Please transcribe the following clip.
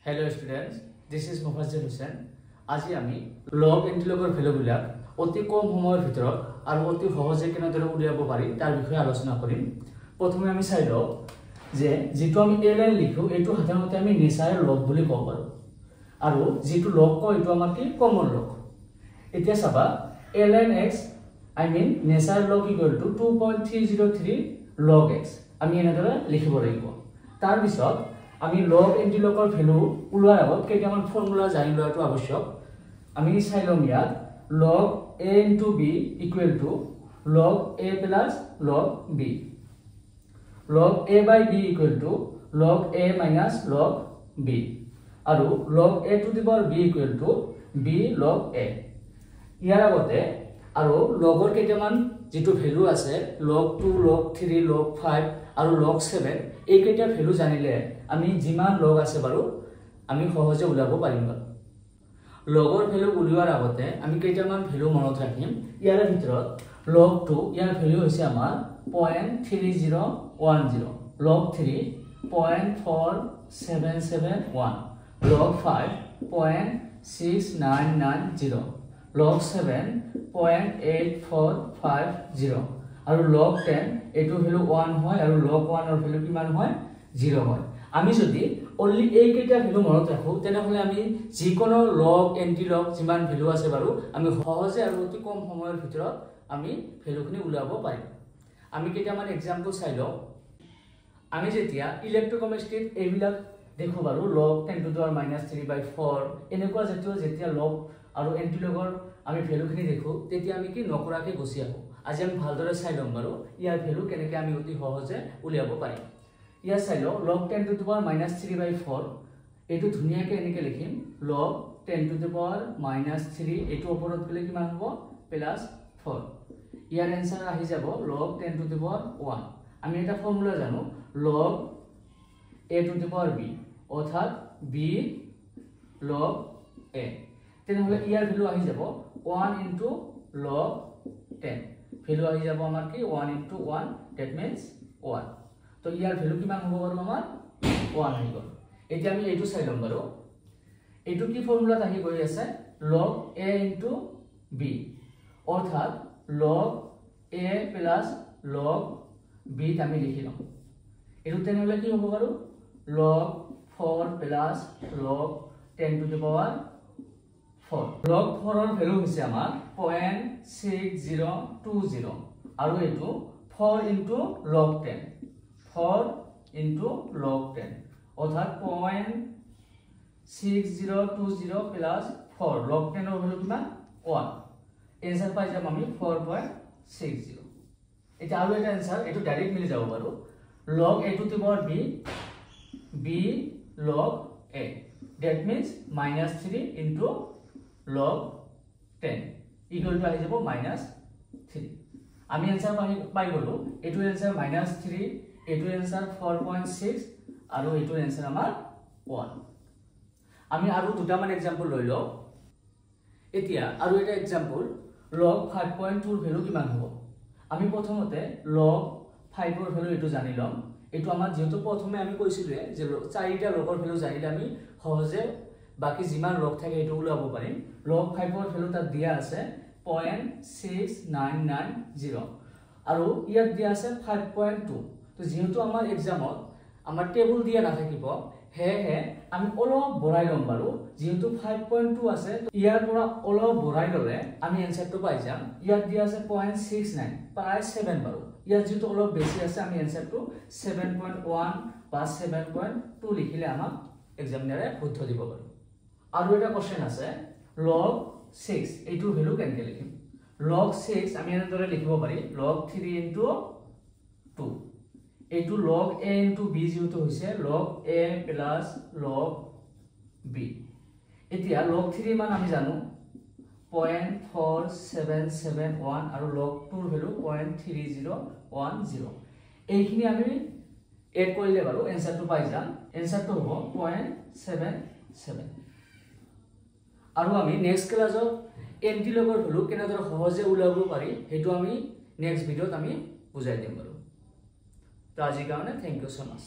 Hello students, this is Mufazzil Hussain. আজি আমি লগ এন্টিলগৰ ভ্যালুবিলাক অতি কম সময়ৰ ভিতৰত আৰু অতি সহজে কেনেদৰে উলিয়াব পাৰি তাৰ বিষয়ে আলোচনা কৰিম। প্ৰথমে আমি চাই লওঁ যে যেটো আমি এলএন লিখো এটো সাধাৰণতে আমি নেচাৰেল লগ বুলি কওঁ পাৰো আৰু যেটো লগ কয় এটো আমাৰ কি কমন লগ। এতিয়া চাবা ln x I mean natural log equal to 2.303 log x আমি এনেদৰে লিখিব লাগিব। তাৰ পিছত আমি log এন্টিলগৰ ভ্যালু উলোৱাৰ আগত কেইটামান ফৰ্মুলা জানি লোৱাটো আৱশ্যক। আমি চাই লম ইয়াত log a into b equal to log a plus log b, log a by b equal to log a minus log b আৰু log a to the power b equal to b log a। ইয়াৰ আগতে আৰু লগৰ কেইটামান যেটো value আছে log 2 log 3 log 5 আৰু log 7 এই কেইটা ভ্যালু জানিলে আমি যিমান লগ আছে বাৰু আমি সহজে উলাব পাৰিম। লগৰ ভ্যালু উলিওৱাৰ আগতে আমি কেইটামান ভ্যালু মনত ৰাখিম। ইয়াৰ ভিতৰত log 2 ইয়াৰ ভ্যালু হৈছে আমাৰ 0.3010, log 3 0.4771, log 5 0.6990, log 7 0.8450 আৰু log 10 এটো ভ্যালু 1 হয় আৰু log 1 এর ভ্যালু কিমান হয় 0 হয়। আমি যদি অনলি এই কেইটা ভ্যালু মনত ৰাখো তেনেহলে আমি যিকোনো লগ এন্টিলগ যিমান ভ্যালু আছে বাৰু আমি সহজে আৰু অতি কম সময়ৰ ভিতৰত আমি ভ্যালুখিনি উলাব পাৰিম। আমি কেইটামান एग्जांपल চাই লও। আমি যেতিয়া ইলেক্ট্ৰোকেমিষ্ট্ৰিত এইবিলাক দেখো বাৰু log 10 to the power -3/4 এনেকুৱা যেতিয়া লগ আৰু এন্টিলগৰ আমি ভ্যালুখিনি দেখো তেতিয়া আমি কি নকৰাকে গুছি আহো। আজি আমি ভালদৰে চাই লম বাৰু ইয়াৰ ভ্যালু কেনেকৈ আমি অতি সহজে উলিয়াব পাৰিম। ইয়াৰ চাই লও log 10 to the power -3/4 এটো ধুনিয়াকে এনেকৈ লিখিম log 10 to the power -3 এটো ওপৰত গলে কিমান হ'ব +4। ইয়াৰ आंसर আহি যাব log 10 to the power 1। আমি এটা ফৰ্মুলা জানো log a to the power b অৰ্থাৎ b log a। তেনেহলে ইয়াৰ ভ্যালু আহি যাব 1 into log 10। ভ্যালু আহি যাব আমাৰ কি 1 into 1 that means 1। তো ইয়াৰ ভ্যালু কিমান হ'ব বাৰু আমাৰ 1 আহি গল। এতিয়া আমি এইটো চাই লম বাৰু এইটো কি ফৰ্মুলাত আহি গৈ আছে log a into b অৰ্থাৎ log a plus log b আমি লিখি লম। এটো তেনেহলে কি হ'ব বাৰু log 4 plus log 10 to the power 4। log 4 এর ভ্যালু হৈছে আমাৰ 0.6020 আৰু এটো 4 into log 10, 4 into log 10 অর্থাৎ 0.6020 plus 4 log 10 এর ভ্যালু কিমান 1। आंसर পাই যাম আমি 4.60। এটা আৰু এটা आंसर এটো ডাইৰেক্ট মিলি যাব বাৰু log a to the power b log a that means -3 into log 10 equal to আহি যাব -3। আমি आंसर পাই গলো এটো आंसर -3 এটো आंसर 4.6 আৰু এটো आंसर আমাৰ 1। আমি আৰু দুটামান एग्जांपल লৈ লও। এতিয়া আৰু এটা एग्जांपल log 5.2 এৰ ভ্যালু কিমান হ'ব। আমি প্ৰথমতে log 5 এৰ ভ্যালু এটো জানি লম। এটো আমাৰ যেহেতু প্ৰথমে আমি কৈছিলো যে চাৰিটা লগৰ ভ্যালু জানিলে আমি সহজে বাকি যিমান লগ থাকে এটো উলাব পাৰিম। log 5 এৰ ভ্যালু তাত দিয়া আছে 0.6990 আৰু ইয়াত দিয়া আছে 5.2। তো যেহেতু আমাৰ एग्जामত আমাৰ টেবুল দিয়া নাথাকিব হে আমি অলপ বঢ়াই লম বাৰু যেহেতু 5.2 আছে ইয়াৰ পৰা অলপ বঢ়াই ললে আমি आंसरটো পাই যাম। ইয়াত দিয়া আছে 0.69 প্ৰায় 7 বাৰু ইয়াত যেটো অলপ বেছি আছে আমি आंसरটো 7.1 বা 7.2 লিখিলে আমাক एग्जामिनारे শুদ্ধ দিব বাৰু। আৰু এটা কোশ্চেন আছে log 6 এইটো ভ্যালু কেনেকৈ লিখিম। log 6 আমি এনেদৰে লিখিব পাৰি log 3 into 2 এইটো log a into b যেটো হৈছে log a plus log b। এতিয়া log 3 মান আমি জানো 0.4771 আৰু log 2 এৰ ভ্যালু 0.3010 এইখিনি আমি এড কৰিলে বাৰু आंसरটো পাই যাম। आंसरটো হ'ব 0.77। আৰু আমি নেক্সট ক্লাছত এন্টিলগৰ ভ্যালু কেনেদৰে সহজে উলাব পাৰি হেতু আমি নেক্সট ভিডিওত আমি বুজাই দিম বাৰু। তো আজিৰ কাৰণে থ্যাংক ইউ সো মাচ।